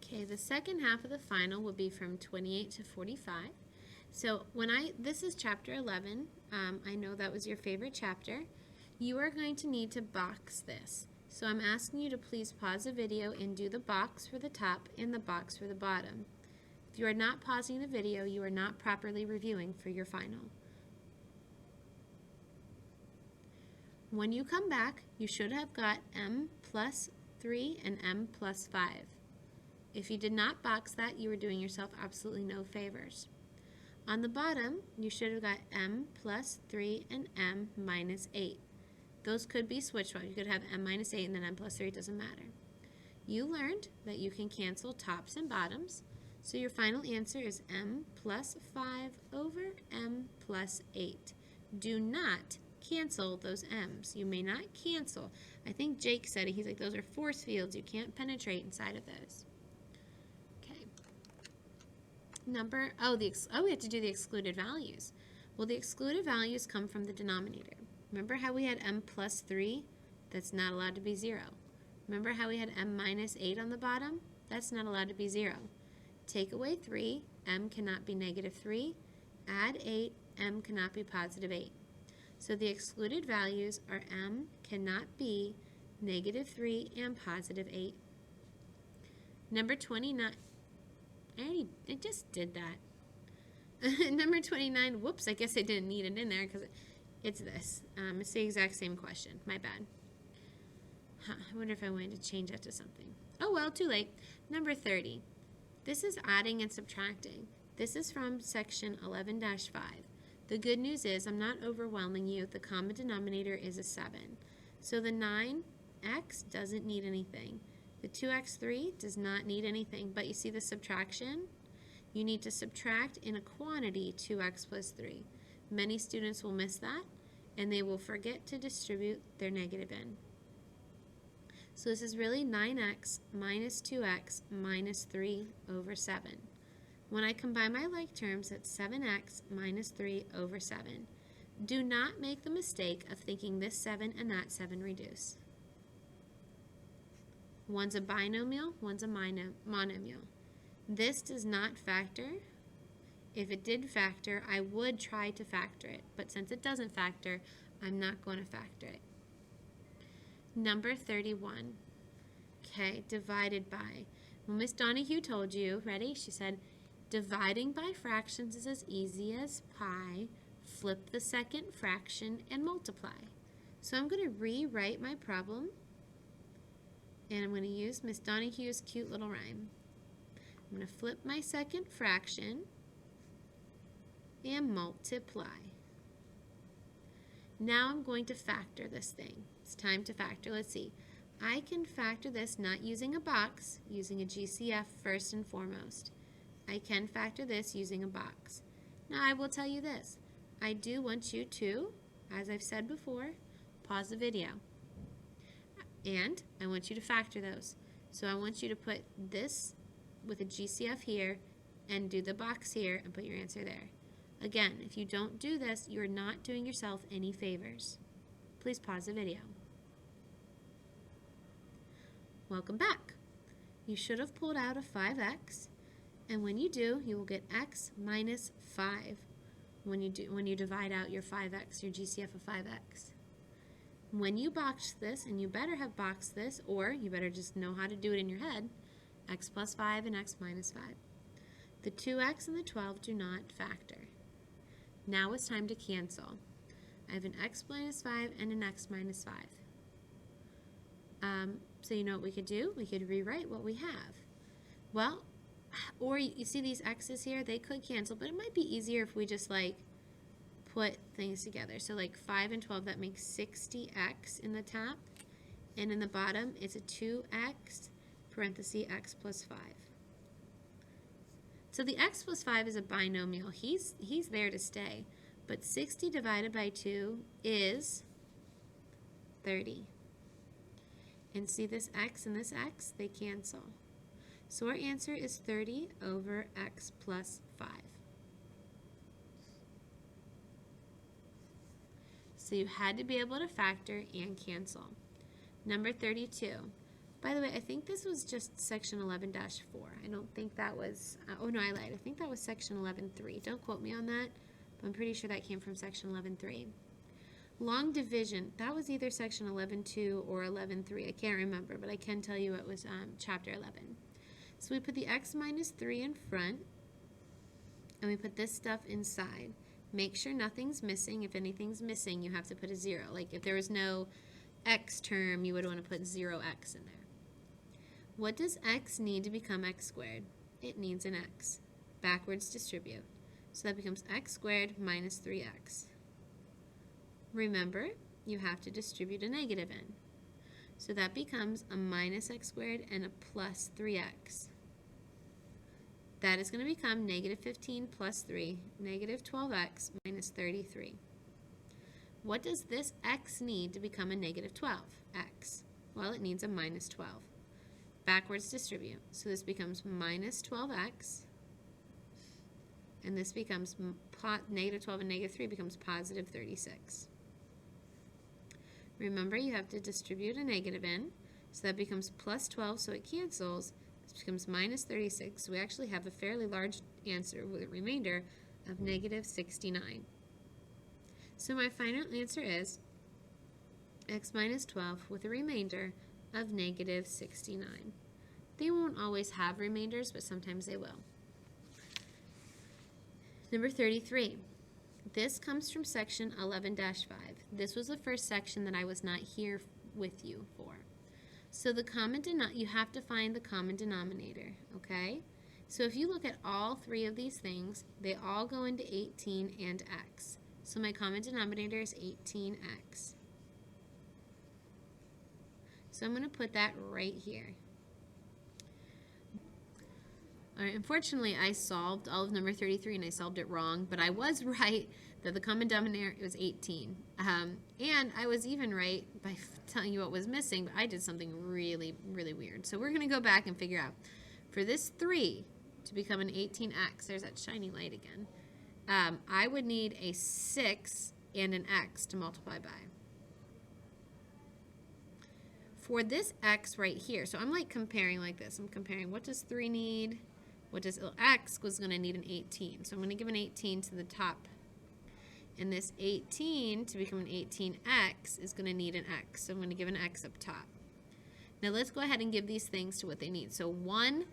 Okay, the second half of the final will be from 28 to 45. So this is chapter 11. I know that was your favorite chapter. You are going to need to box this. So I'm asking you to please pause the video and do the box for the top and the box for the bottom. If you are not pausing the video, you are not properly reviewing for your final. When you come back, you should have got m plus 3 and m plus 5. If you did not box that, you are doing yourself absolutely no favors. On the bottom, you should have got m plus 3 and m minus 8. Those could be switched out. You could have m minus 8 and then m plus 3, it doesn't matter. You learned that you can cancel tops and bottoms, so your final answer is m plus 5 over m plus 8. Do not cancel those m's. You may not cancel. I think Jake said it. He's like, those are force fields. You can't penetrate inside of those. Okay. We have to do the excluded values. Well, the excluded values come from the denominator. Remember how we had m plus 3? That's not allowed to be 0. Remember how we had m minus 8 on the bottom? That's not allowed to be 0. Take away 3, m cannot be negative 3. Add 8, m cannot be positive 8. So the excluded values are m cannot be negative 3 and positive 8. Number 29, I just did that. Number 29, whoops, I guess I didn't need it in there because it's this. It's the exact same question. My bad. I wonder if I wanted to change that to something. Oh well, too late. Number 30. This is adding and subtracting. This is from section 11-5. The good news is I'm not overwhelming you. The common denominator is a 7. So the 9x doesn't need anything. The 2x3 does not need anything. But you see the subtraction? You need to subtract in a quantity 2x plus 3. Many students will miss that, and they will forget to distribute their negative in. So this is really 9x minus 2x minus 3 over 7. When I combine my like terms, it's 7x minus 3 over 7. Do not make the mistake of thinking this 7 and that 7 reduce. One's a binomial, one's a monomial. This does not factor. If it did factor, I would try to factor it, but since it doesn't factor, I'm not going to factor it. Number 31. Okay, divided by. Well, Miss Donahue told you, ready? She said, dividing by fractions is as easy as pi. Flip the second fraction and multiply. So I'm going to rewrite my problem, and I'm going to use Miss Donahue's cute little rhyme. I'm going to flip my second fraction and multiply. Now I'm going to factor this thing. It's time to factor. Let's see. I can factor this not using a box, using a GCF first and foremost. I can factor this using a box. Now I will tell you this. I do want you to, as I've said before, pause the video. And I want you to factor those. So I want you to put this with a GCF here and do the box here and put your answer there. Again, if you don't do this, you're not doing yourself any favors. Please pause the video. Welcome back. You should have pulled out a 5x, and when you do, you will get x minus 5 when you divide out your 5x, your GCF of 5x. When you box this, and you better have boxed this, or you better just know how to do it in your head, x plus 5 and x minus 5. The 2x and the 12 do not factor. Now it's time to cancel. I have an x minus 5 and an x minus 5. So you know what we could do? We could rewrite what we have. Well, or you see these x's here, they could cancel, but it might be easier if we just like put things together. So like 5 and 12, that makes 60x in the top, and in the bottom it's a 2x parenthesis x plus 5. So the x plus 5 is a binomial. He's there to stay. But 60 divided by 2 is 30. And see this x and this x, they cancel. So our answer is 30 over x plus 5. So you had to be able to factor and cancel. Number 32. By the way, I think this was just section 11-4. I don't think that was, oh no, I lied. I think that was section 11.3. Don't quote me on that, but I'm pretty sure that came from section 11.3. Long division, that was either section 11.2 or 11.3. I can't remember, but I can tell you it was chapter 11. So we put the x minus 3 in front, and we put this stuff inside. Make sure nothing's missing. If anything's missing, you have to put a 0. Like if there was no x term, you would want to put 0x in there. What does x need to become x squared? It needs an x. Backwards distribute. So that becomes x squared minus 3x. Remember, you have to distribute a negative in. So that becomes a minus x squared and a plus 3x. That is going to become negative 15 plus 3, negative 12x minus 33. What does this x need to become a negative 12? X. Well, it needs a minus 12. Backwards distribute. So this becomes minus 12x, and this becomes negative 12 and negative 3 becomes positive 36. Remember, you have to distribute a negative in, so that becomes plus 12, so it cancels. This becomes minus 36, so we actually have a fairly large answer with a remainder of negative 69. So my final answer is x minus 12 with a remainder of negative 69. They won't always have remainders, but sometimes they will. Number 33. This comes from section 11-5. This was the first section that I was not here with you for. So the you have to find the common denominator, okay? So if you look at all three of these things, they all go into 18 and x. So my common denominator is 18x. So I'm going to put that right here. All right, unfortunately, I solved all of number 33 and I solved it wrong, but I was right that the common denominator was 18. And I was even right by telling you what was missing, but I did something really, really weird. So we're going to go back and figure out, for this 3 to become an 18x, there's that shiny light again, I would need a 6 and an x to multiply by. For this x right here, so I'm like comparing like this. I'm comparing what does 3 need, what does x was going to need an 18. So I'm going to give an 18 to the top. And this 18 to become an 18x is going to need an x. So I'm going to give an x up top. Now let's go ahead and give these things to what they need. So 1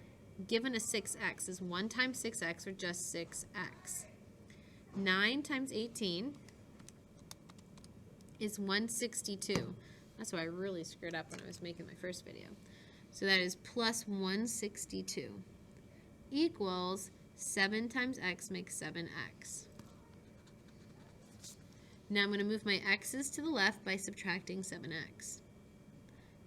given a 6x is 1 times 6x, or just 6x. 9 times 18 is 162. That's why I really screwed up when I was making my first video. So that is plus 162 equals 7 times x makes 7x. Now I'm going to move my x's to the left by subtracting 7x.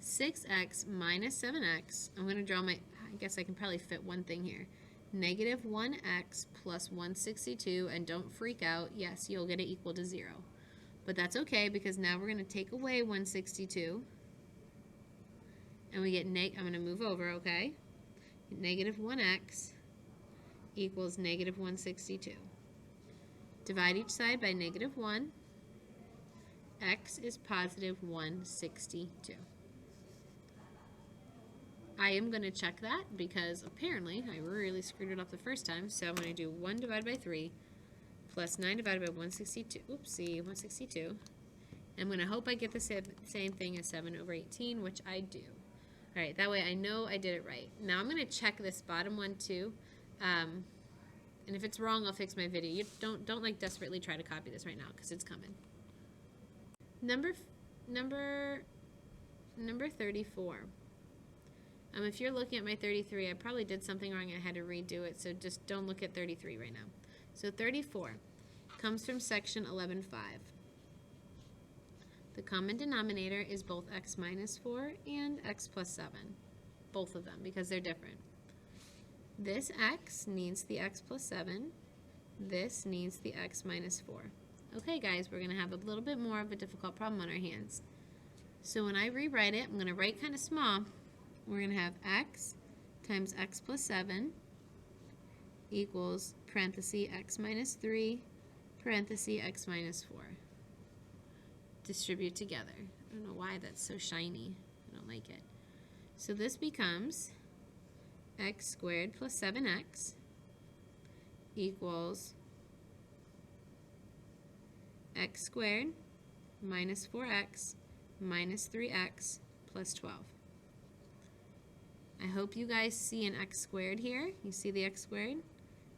6x minus 7x, I'm going to draw I guess I can probably fit one thing here. Negative 1x plus 162, and don't freak out, yes, you'll get it equal to 0. But that's okay, because now we're going to take away 162, and we get, I'm going to move over, okay? Negative 1x equals negative 162. Divide each side by negative 1. X is positive 162. I am going to check that because apparently I really screwed it up the first time. So I'm going to do 1 divided by 3 plus 9 divided by 162. Oopsie, 162. I'm going to hope I get the same thing as 7 over 18, which I do. All right, that way I know I did it right. Now I'm going to check this bottom one too. And if it's wrong, I'll fix my video. You don't like desperately try to copy this right now because it's coming. Number 34. If you're looking at my 33, I probably did something wrong. I had to redo it, so just don't look at 33 right now. So 34 comes from section 11-5. The common denominator is both x minus 4 and x plus 7, both of them, because they're different. This x needs the x plus 7. This needs the x minus 4. Okay, guys, we're going to have a little bit more of a difficult problem on our hands. So when I rewrite it, I'm going to write kind of small. We're going to have x times x plus 7 equals parenthesis x minus 3, parenthesis x minus 4. Distribute together. I don't know why that's so shiny. I don't like it. So this becomes x squared plus 7x equals x squared minus 4x minus 3x plus 12. I hope you guys see an x squared here. You see the x squared?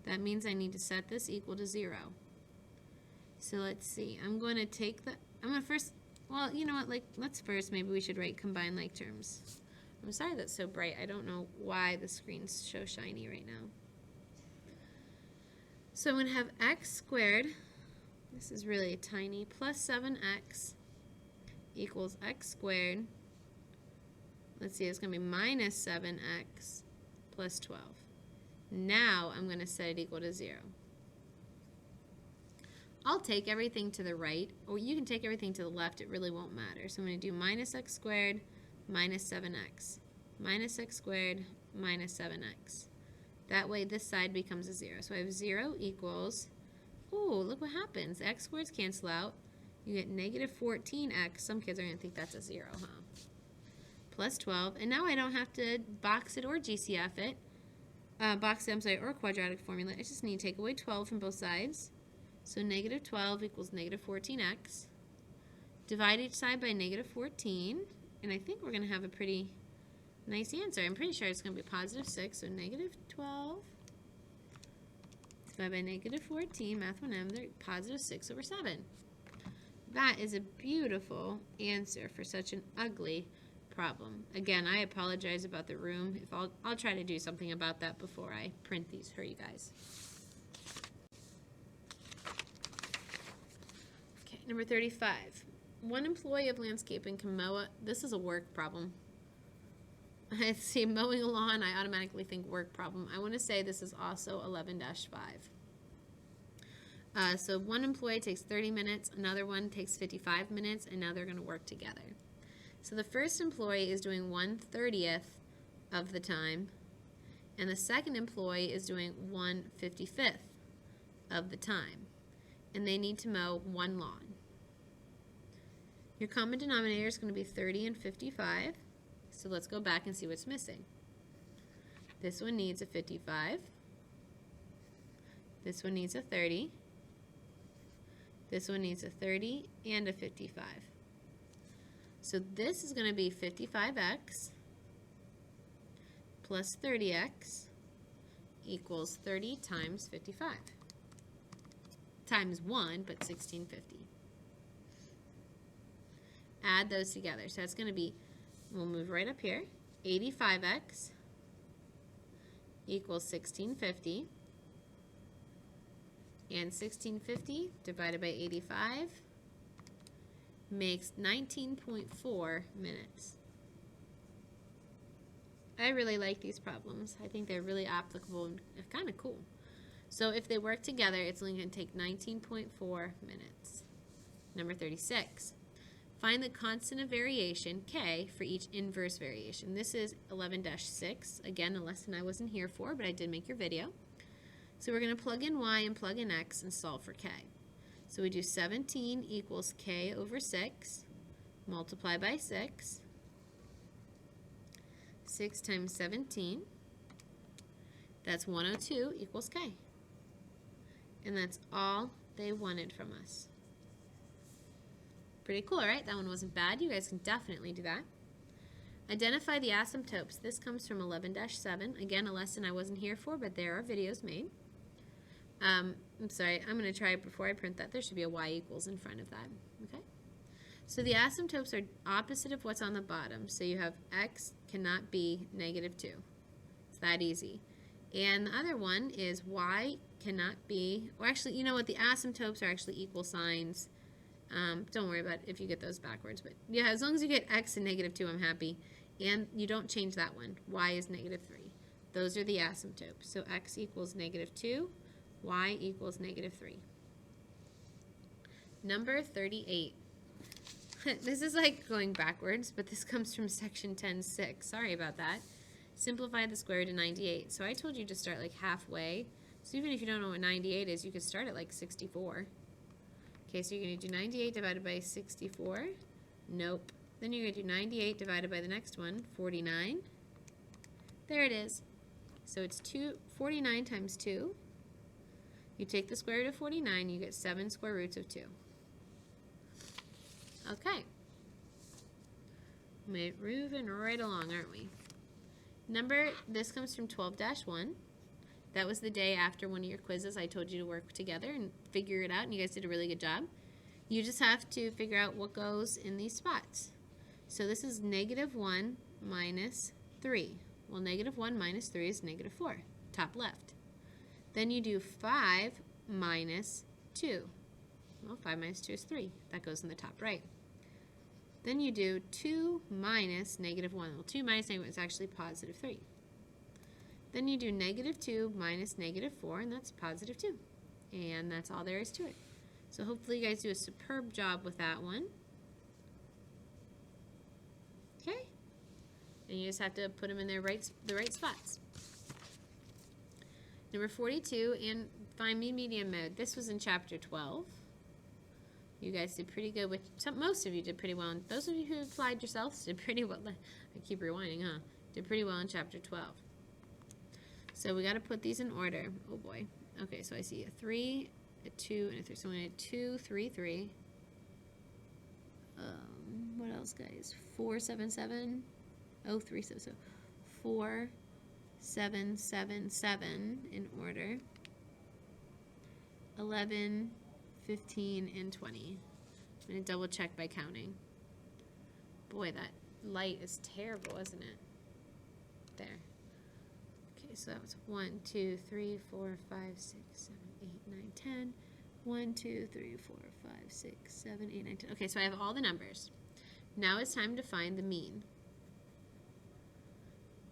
That means I need to set this equal to 0. So let's see. I'm going to first, well, you know what, let's first, maybe we should write combined like terms. I'm sorry that's so bright. I don't know why the screen's so shiny right now. So I'm going to have x squared, this is really tiny, plus 7x equals x squared. Let's see, it's going to be minus 7x plus 12. Now I'm going to set it equal to 0. I'll take everything to the right, or you can take everything to the left. It really won't matter. So I'm going to do minus x squared minus 7x. Minus x squared minus 7x. That way this side becomes a 0. So I have 0 equals, ooh, look what happens. X squareds cancel out. You get negative 14x. Some kids are going to think that's a 0, huh? Plus 12. And now I don't have to box it or GCF it. Or quadratic formula. I just need to take away 12 from both sides. So negative 12 equals negative 14x. Divide each side by negative 14. And I think we're going to have a pretty nice answer. I'm pretty sure it's going to be positive 6. So negative 12 divided by negative 14, math 1M, they're positive 6 over 7. That is a beautiful answer for such an ugly problem. Again, I apologize about the room. I'll try to do something about that before I print these for you guys. Okay, number 35. One employee of landscaping can mow this is a work problem. I see mowing a lawn, I automatically think work problem. I want to say this is also 11-5. So one employee takes 30 minutes, another one takes 55 minutes, and now they're going to work together. So the first employee is doing 1/30th of the time, and the second employee is doing 1/55th of the time, and they need to mow one lawn. Your common denominator is going to be 30 and 55, so let's go back and see what's missing. This one needs a 55, this one needs a 30, this one needs a 30 and a 55. So this is going to be 55x plus 30x equals 30 times 55. Times 1, but 1650. Add those together. So that's going to be, we'll move right up here, 85x equals 1650. And 1650 divided by 85 makes 19.4 minutes. I really like these problems. I think they're really applicable and kind of cool. So if they work together, it's only going to take 19.4 minutes. Number 36. Find the constant of variation, k, for each inverse variation. This is 11-6. Again, a lesson I wasn't here for, but I did make your video. So we're going to plug in y and plug in x and solve for k. So we do 17 equals k over 6, multiply by 6. 6 times 17, that's 102 equals k. And that's all they wanted from us. Pretty cool, right? That one wasn't bad. You guys can definitely do that. Identify the asymptotes. This comes from 11-7. Again, a lesson I wasn't here for, but there are videos made. I'm sorry, I'm going to try it before I print that. There should be a y equals in front of that. Okay? So the asymptotes are opposite of what's on the bottom. So you have x cannot be -2. It's that easy. And the other one is y cannot be, or actually, you know what, the asymptotes are actually equal signs. Don't worry about if you get those backwards. But yeah, as long as you get x and -2, I'm happy. And you don't change that one. Y is -3. Those are the asymptotes. So x equals -2. Y equals -3. Number 38. This is like going backwards, but this comes from section 10.6. Sorry about that. Simplify the square root of 98. So I told you to start like halfway. So even if you don't know what 98 is, you could start at like 64. Okay, so you're going to do 98 divided by 64. Nope. Then you're going to do 98 divided by the next one, 49. There it is. So it's 49 times 2. You take the square root of 49, you get 7 square roots of 2. Okay. We're moving right along, aren't we? This comes from 12-1. That was the day after one of your quizzes. I told you to work together and figure it out, and you guys did a really good job. You just have to figure out what goes in these spots. So this is -1 minus 3. Well, -1 minus 3 is -4, top left. Then you do 5 minus 2. Well, 5 minus 2 is 3. That goes in the top right. Then you do 2 minus -1. Well, 2 minus -1 is actually +3. Then you do -2 minus -4, and that's +2. And that's all there is to it. So hopefully you guys do a superb job with that one. Okay? And you just have to put them in the right spots. Number 42, and find mean median mode. This was in chapter 12. You guys did pretty good with, most of you did pretty well. And those of you who applied yourselves did pretty well. I keep rewinding, huh? Did pretty well in chapter 12. So we got to put these in order. Oh boy. Okay, so I see a 3, a 2, and a 3. So I'm going to 2, 3, 3. What else, guys? 4, 7, 7. Oh, 3, 7, so 4, 7, 7, 7 in order. 11, 15, and 20. I'm going to double check by counting. Boy, that light is terrible, isn't it? There. Okay, so that was 1, 2, 3, 4, 5, 6, 7, 8, 9, 10. 1, 2, 3, 4, 5, 6, 7, 8, 9, 10. Okay, so I have all the numbers. Now it's time to find the mean.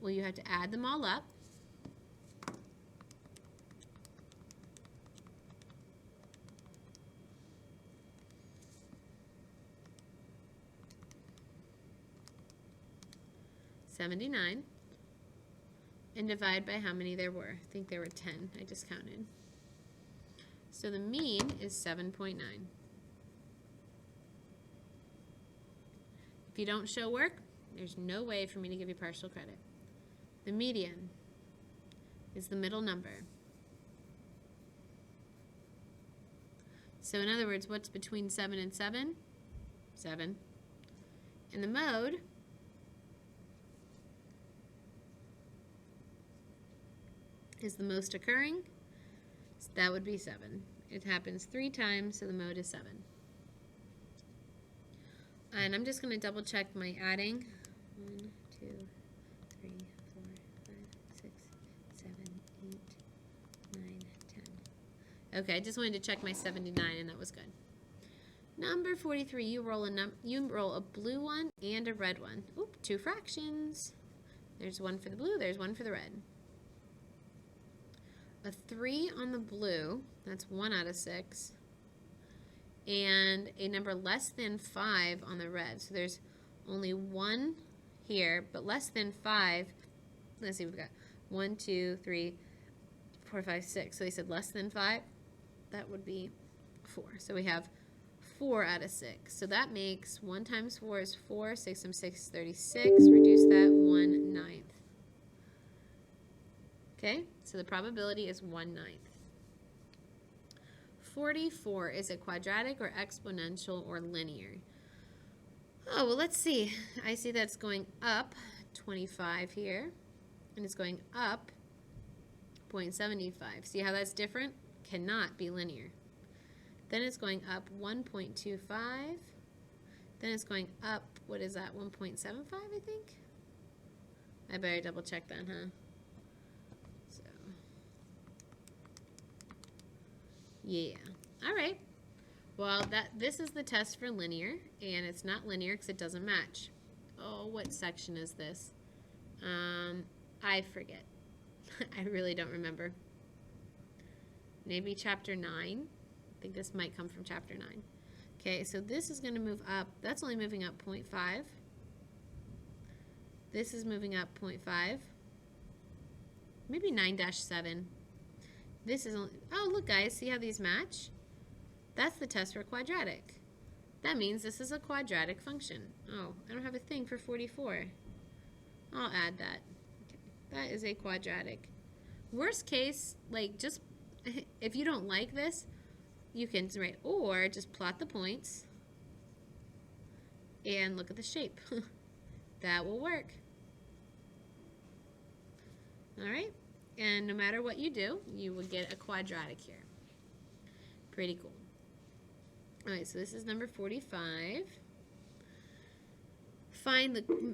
Well, you have to add them all up. $79, and divide by how many there were. I think there were 10. I just counted. So the mean is 7.9. If you don't show work, there's no way for me to give you partial credit. The median is the middle number. So in other words, what's between 7 and 7? 7. And the mode is the most occurring, so that would be 7. It happens 3 times, so the mode is 7. And I'm just going to double check my adding. 1, 2, 3, 4, 5, 6, 7, 8, 9, 10. Okay, I just wanted to check my 79, and that was good. Number 43, you roll a blue one and a red one. Oop, 2 fractions. There's one for the blue, there's one for the red. A 3 on the blue, that's 1 out of 6, and a number less than 5 on the red. So there's only 1 here, but less than 5. Let's see, we've got 1, 2, 3, 4, 5, 6. So they said less than 5. That would be 4. So we have 4 out of 6. So that makes 1 times 4 is 4. 6 times 6 is 36. Reduce that 1/9. Okay, so the probability is 1/9. 44, is it quadratic or exponential or linear? Oh, well, let's see. I see that's going up 25 here, and it's going up 0.75. See how that's different? Cannot be linear. Then it's going up 1.25. Then it's going up, what is that, 1.75, I think? I better double check that, huh? Yeah. All right. Well, this is the test for linear, and it's not linear because it doesn't match. Oh, what section is this? I forget. I really don't remember. Maybe chapter 9. I think this might come from chapter 9. Okay, so this is going to move up. That's only moving up 0.5. This is moving up 0.5. Maybe 9-7. This is only, oh, look, guys, see how these match? That's the test for quadratic. That means this is a quadratic function. Oh, I don't have a thing for 44. I'll add that. Okay. That is a quadratic. Worst case, like just if you don't like this, you can write or just plot the points and look at the shape. That will work. All right, and no matter what you do, you will get a quadratic here. Pretty cool. All right, so this is number 45. Find the Please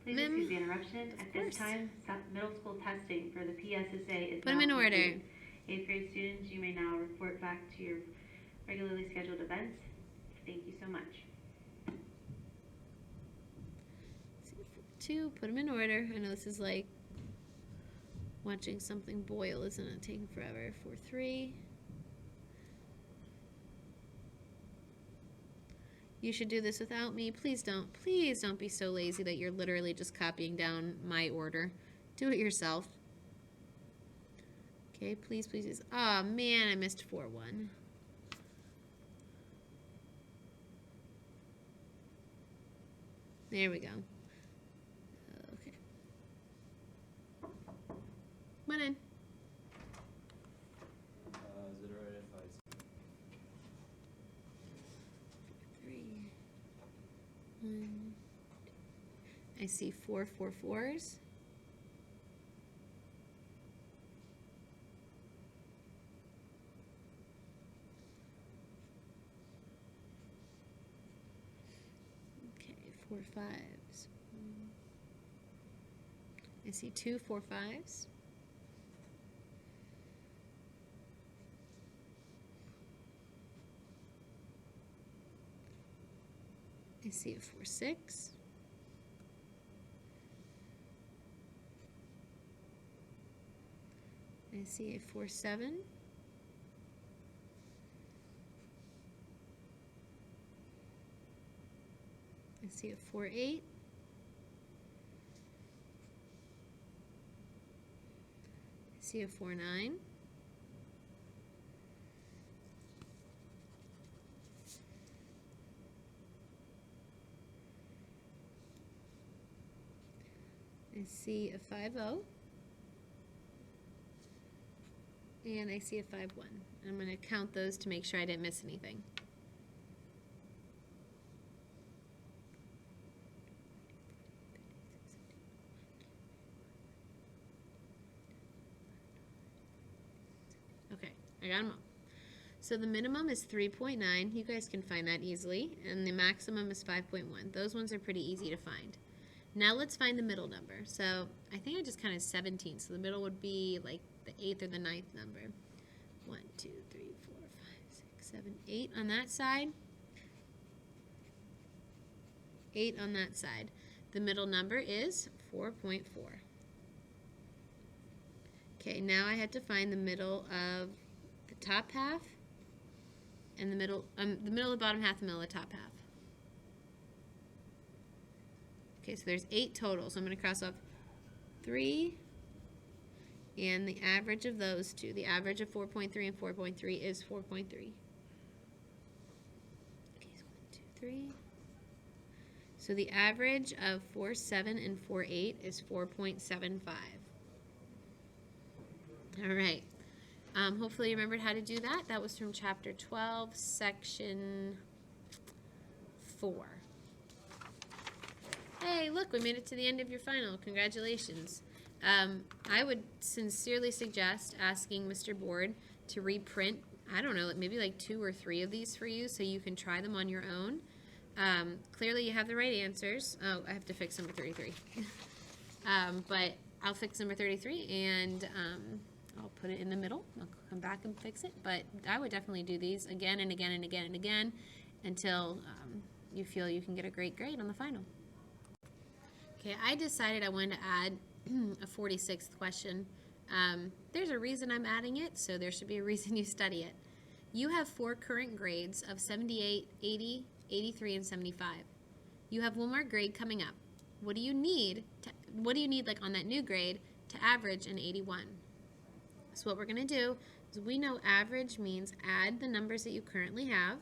excuse the interruption. At this time, middle school testing for the PSSA is Put them in order. 8th grade students, you may now report back to your regularly scheduled events. Thank you so much. 2, put them in order. I know this is like watching something boil, isn't it? Taking forever. 4, 3. You should do this without me. Please don't. Please don't be so lazy that you're literally just copying down my order. Do it yourself. Okay, please, please, please. Oh, man, I missed 4, 1. There we go. Okay. Come on in. Is it alright if I... 3, 1. I see 4 4 4s. Okay, 4 5s. I see 2 4 5s. I see a 4 6. I see a 4 7. I see a 4 8. I see a 4 9. I see a 5 0. And I see a 5 1. I'm going to count those to make sure I didn't miss anything. Okay, I got them all. So the minimum is 3.9. You guys can find that easily. And the maximum is 5.1. Those ones are pretty easy to find. Now let's find the middle number. So I think I just counted 17. So the middle would be like the 8th or the 9th number. 1, 2, 3, 4, 5, 6, 7, 8 on that side. 8 on that side. The middle number is 4.4. Okay, now I had to find the middle of the top half and the middle of the bottom half, the middle of the top half. Okay, so there's 8 total. So I'm going to cross off 3 and the average of those two. The average of 4.3 and 4.3 is 4.3. Okay, so 1, 2, 3. So the average of 4, 7 and 4, 8 is 4.75. All right. Hopefully you remembered how to do that. That was from chapter 12, section 4. Hey, look, we made it to the end of your final. Congratulations. I would sincerely suggest asking Mr. Board to reprint, I don't know, maybe like 2 or 3 of these for you so you can try them on your own. Clearly you have the right answers. Oh, I have to fix number 33. But I'll fix number 33 and I'll put it in the middle. I'll come back and fix it. But I would definitely do these again and again and again and again until you feel you can get a great grade on the final. Okay, I decided I wanted to add a 46th question. There's a reason I'm adding it, so there should be a reason you study it. You have 4 current grades of 78, 80, 83, and 75. You have one more grade coming up. What do you need like on that new grade to average an 81? So what we're going to do is we know average means add the numbers that you currently have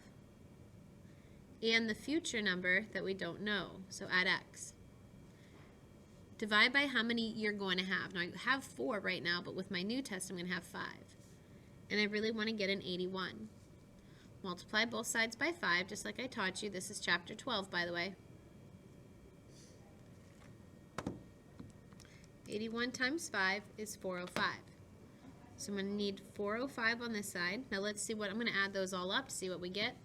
and the future number that we don't know, so add x. Divide by how many you're going to have. Now I have 4 right now, but with my new test I'm going to have 5. And I really want to get an 81. Multiply both sides by 5, just like I taught you. This is chapter 12, by the way. 81 times 5 is 405. So I'm going to need 405 on this side. Now let's see what, I'm going to add those all up to see what we get.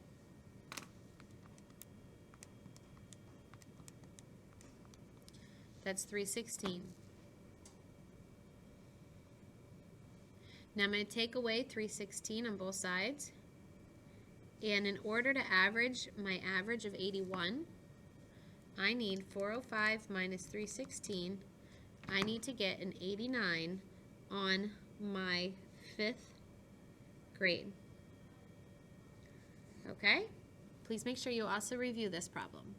That's 316. Now I'm going to take away 316 on both sides. And in order to average my average of 81, I need 405 minus 316. I need to get an 89 on my 5th grade. Okay? Please make sure you also review this problem.